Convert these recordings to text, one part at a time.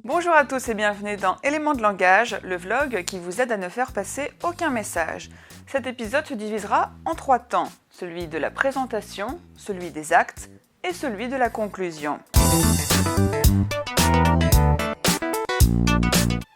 Bonjour à tous et bienvenue dans Éléments de langage, le vlog qui vous aide à ne faire passer aucun message. Cet épisode se divisera en 3 temps, celui de la présentation, celui des actes et celui de la conclusion.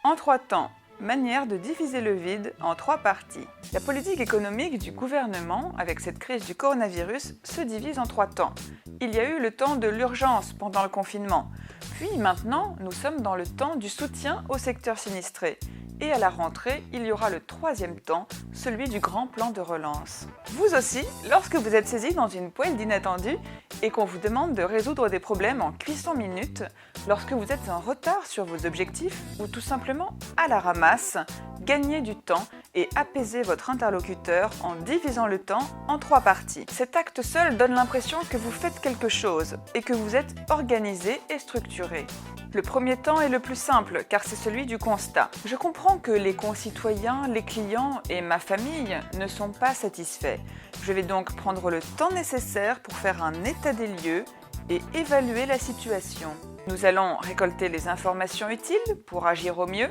En 3 temps, manière de diviser le vide en 3 parties. La politique économique du gouvernement, avec cette crise du coronavirus, se divise en 3 temps. Il y a eu le temps de l'urgence pendant le confinement. Puis maintenant, nous sommes dans le temps du soutien au secteur sinistré. Et à la rentrée, il y aura le 3e temps, celui du grand plan de relance. Vous aussi, lorsque vous êtes saisi dans une poêle d'inattendu et qu'on vous demande de résoudre des problèmes en cuisson minute, lorsque vous êtes en retard sur vos objectifs ou tout simplement à la ramasse, gagnez du temps et apaisez votre interlocuteur en divisant le temps en 3 parties. Cet acte seul donne l'impression que vous faites quelque chose et que vous êtes organisé et structuré. Le premier temps est le plus simple car c'est celui du constat. Je comprends que les concitoyens, les clients et ma famille ne sont pas satisfaits. Je vais donc prendre le temps nécessaire pour faire un état des lieux et évaluer la situation. Nous allons récolter les informations utiles pour agir au mieux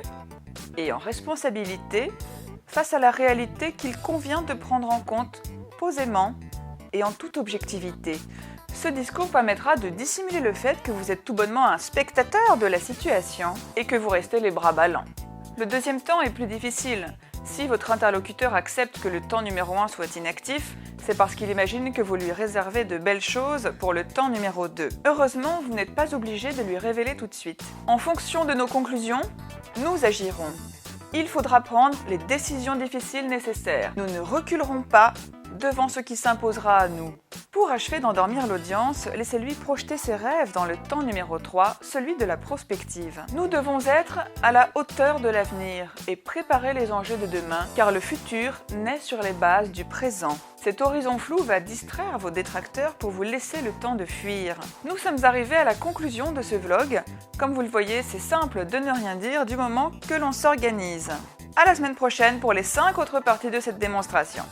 et en responsabilité face à la réalité qu'il convient de prendre en compte posément et en toute objectivité. Ce discours permettra de dissimuler le fait que vous êtes tout bonnement un spectateur de la situation et que vous restez les bras ballants. Le deuxième temps est plus difficile. Si votre interlocuteur accepte que le temps numéro 1 soit inactif, c'est parce qu'il imagine que vous lui réservez de belles choses pour le temps numéro 2. Heureusement, vous n'êtes pas obligé de lui révéler tout de suite. En fonction de nos conclusions, nous agirons. Il faudra prendre les décisions difficiles nécessaires. Nous ne reculerons pas devant ce qui s'imposera à nous. Pour achever d'endormir l'audience, laissez-lui projeter ses rêves dans le temps numéro 3, celui de la prospective. Nous devons être à la hauteur de l'avenir et préparer les enjeux de demain, car le futur naît sur les bases du présent. Cet horizon flou va distraire vos détracteurs pour vous laisser le temps de fuir. Nous sommes arrivés à la conclusion de ce vlog. Comme vous le voyez, c'est simple de ne rien dire du moment que l'on s'organise. À la semaine prochaine pour les 5 autres parties de cette démonstration.